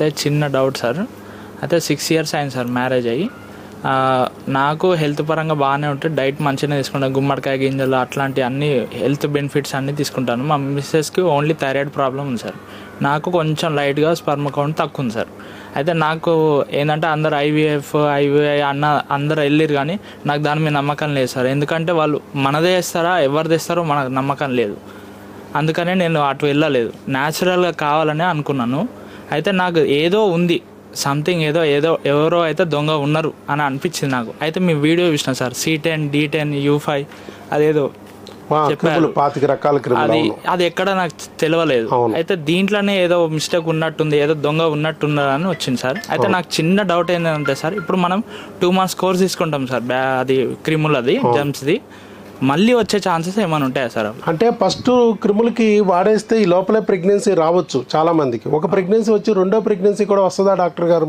అయితే చిన్న doubt sir. అయితే 6 ఇయర్స్ అయింది సార్ మ్యారేజ్ అయ్యి. నాకు హెల్త్ పరంగా బాగానే ఉంటుంది, డైట్ మంచిగానే తీసుకుంటాను, గుమ్మడికాయ గింజలు అట్లాంటి అన్ని హెల్త్ బెనిఫిట్స్ అన్నీ తీసుకుంటాను. మా మిస్సెస్కి ఓన్లీ థైరాయిడ్ ప్రాబ్లం ఉంది సార్. నాకు కొంచెం లైట్గా స్పర్మ్ కౌంట్ తక్కువ ఉంది సార్. అయితే నాకు ఏంటంటే అందరు ఐవీఐ అందరు వెళ్ళారు, కానీ నాకు దాని మీద నమ్మకం లేదు సార్. ఎందుకంటే వాళ్ళు మనదే చేస్తారా ఎవరు తెస్తారో మనకు నమ్మకం లేదు. అందుకనే నేను అటు వెళ్ళలేదు, న్యాచురల్గా కావాలని అనుకున్నాను. అయితే నాకు ఏదో ఉంది, సంథింగ్ ఏదో ఎవరో అయితే దొంగ ఉన్నారు అని అనిపించింది నాకు. అయితే మీ వీడియో చూసిన సార్, C10, D10, U5 అదేదో చెప్పారు, 25 రకాల అది ఎక్కడ నాకు తెలియలేదు. అయితే దీంట్లోనే ఏదో మిస్టేక్ ఉన్నట్టుంది, ఏదో దొంగ ఉన్నట్టున్నారని వచ్చింది సార్. అయితే నాకు చిన్న డౌట్ ఏంటంటే సార్, ఇప్పుడు మనం 2 months కోర్స్ తీసుకుంటాం సార్, అది క్రిములది జమ్స్ది, మళ్ళీ వచ్చే ఛాన్సెస్ ఏమైనా ఉంటాయా సార్? అంటే ఫస్ట్ క్రిములకి వాడేస్తే ఈ లోపలే ప్రెగ్నెన్సీ రావచ్చు చాలా మందికి. ఒక ప్రెగ్నెన్సీ వచ్చి రెండో ప్రెగ్నెన్సీ కూడా వస్తుందా డాక్టర్ గారు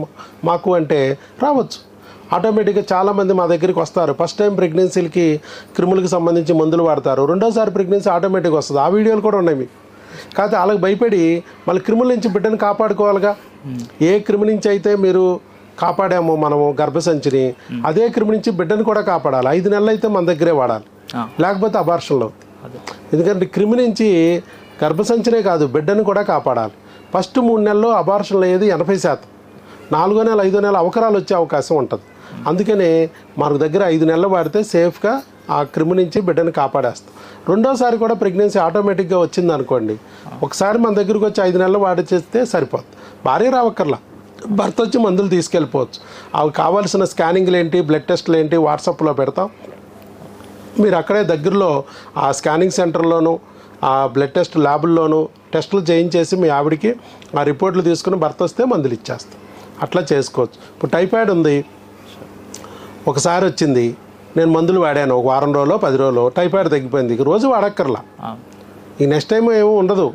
మాకు అంటే రావచ్చు. ఆటోమేటిక్గా చాలామంది మా దగ్గరికి వస్తారు, ఫస్ట్ టైం ప్రెగ్నెన్సీలకి క్రిములకి సంబంధించి మందులు వాడతారు, రెండోసారి ప్రెగ్నెన్సీ ఆటోమేటిక్గా వస్తుంది. ఆ వీడియోలు కూడా ఉన్నాయి మీకు. కాకపోతే వాళ్ళకి భయపడి మళ్ళీ క్రిముల నుంచి బిడ్డను కాపాడుకోవాలిగా. ఏ క్రిమి నుంచి అయితే మీరు కాపాడామో మనము గర్భసంచిని, అదే క్రిమి నుంచి బిడ్డను కూడా కాపాడాలి. 5 నెలలు అయితే మన దగ్గరే వాడాలి, లేకపోతే అబార్షన్లో అవుతుంది. ఎందుకంటే క్రిమి నుంచి గర్భసంచినే కాదు బిడ్డను కూడా కాపాడాలి. ఫస్ట్ 3 నెలల్లో అబార్షన్లు అయ్యేది 80%. 4వ నెల 5వ నెల అవకరాలు వచ్చే అవకాశం ఉంటుంది. అందుకనే మన దగ్గర 5 నెలలు వాడితే సేఫ్గా ఆ క్రిమి నుంచి బిడ్డను కాపాడేస్తాం. రెండోసారి కూడా ప్రెగ్నెన్సీ ఆటోమేటిక్గా వచ్చింది అనుకోండి, ఒకసారి మన దగ్గరకు వచ్చి 5 నెలలు వాడిచేస్తే సరిపోతుంది. భార్య రావక్కర్లా, భర్త వచ్చి మందులు తీసుకెళ్ళిపోవచ్చు. అవి కావాల్సిన స్కానింగ్లు ఏంటి, బ్లడ్ టెస్టులు ఏంటి వాట్సాప్లో పెడతాం. మీరు అక్కడే దగ్గరలో ఆ స్కానింగ్ సెంటర్లోనూ ఆ బ్లడ్ టెస్ట్ ల్యాబుల్లోనూ టెస్టులు చేయించేసి మీ ఆవిడికి ఆ రిపోర్ట్లు తీసుకుని భర్త వస్తే మందులు ఇచ్చేస్తాం. అట్లా చేసుకోవచ్చు. ఇప్పుడు టైఫాయిడ్ ఉంది, ఒకసారి వచ్చింది, నేను మందులు వాడాను, ఒక వారం రోజులో 10 రోజులు టైఫాయిడ్ తగ్గిపోయింది, ఇక రోజు వాడక్కర్లా, ఈ నెక్స్ట్ టైం ఏమో ఉండదు.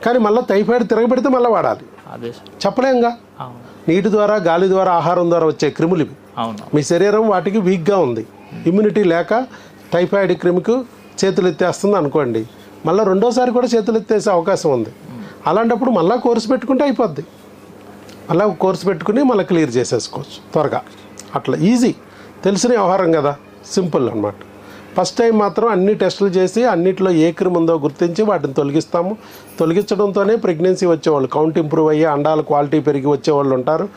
కానీ మళ్ళీ టైఫాయిడ్ తిరగబెడితే మళ్ళీ వాడాలి, చెప్పలేంగా. నీటి ద్వారా గాలి ద్వారా ఆహారం ద్వారా వచ్చే క్రిములు ఇవి. మీ శరీరం వాటికి వీక్గా ఉంది, ఇమ్యూనిటీ లేక టైఫాయిడ్ క్రిమికి చేతులు ఎత్తేస్తుంది అనుకోండి, మళ్ళీ రెండోసారి కూడా చేతులు ఎత్తేసే అవకాశం ఉంది. అలాంటప్పుడు మళ్ళీ కోర్సు పెట్టుకుంటే అయిపోద్ది, మళ్ళీ కోర్సు పెట్టుకుని మళ్ళీ క్లియర్ చేసేసుకోవచ్చు త్వరగా. అట్లా ఈజీ, తెలిసిన వ్యవహారం కదా, సింపుల్ అన్నమాట. ఫస్ట్ టైం మాత్రం అన్ని టెస్టులు చేసి అన్నిట్లో ఏ క్రిమి ఉందో గుర్తించి వాటిని తొలగిస్తాము. తొలగించడంతోనే ప్రెగ్నెన్సీ వచ్చేవాళ్ళు, కౌంట్ ఇంప్రూవ్ అయ్యి అండాల క్వాలిటీ పెరిగి వచ్చేవాళ్ళు ఉంటారు.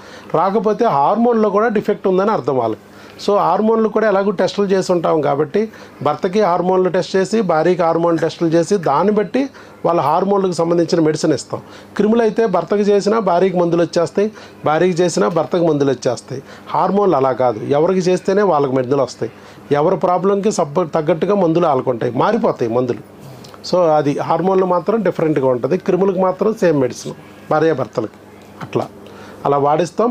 రాకపోతే హార్మోన్లో కూడా డిఫెక్ట్ ఉందని అర్థం వాళ్ళకి. సో హార్మోన్లు కూడా ఎలాగో టెస్టులు చేసి ఉంటాం కాబట్టి భర్తకి హార్మోన్లు టెస్ట్ చేసి భార్యకి హార్మోన్ టెస్టులు చేసి దాన్ని బట్టి వాళ్ళ హార్మోన్లకు సంబంధించిన మెడిసిన్ ఇస్తాం. క్రిములు అయితే భర్తకు చేసినా భార్యకి మందులు వచ్చేస్తాయి, భార్యకి చేసినా భర్తకు మందులు వచ్చేస్తాయి. హార్మోన్లు అలా కాదు, ఎవరికి చేస్తేనే వాళ్ళకి మందులు వస్తాయి, ఎవరి ప్రాబ్లంకి తగ్గట్టుగా మందులు ఆలుకుంటాయి, మారిపోతాయి మందులు. సో అది హార్మోన్లు మాత్రం డిఫరెంట్గా ఉంటుంది, క్రిములకు మాత్రం సేమ్ మెడిసిన్ భార్య భర్తలకి. అలా వాడిస్తాం.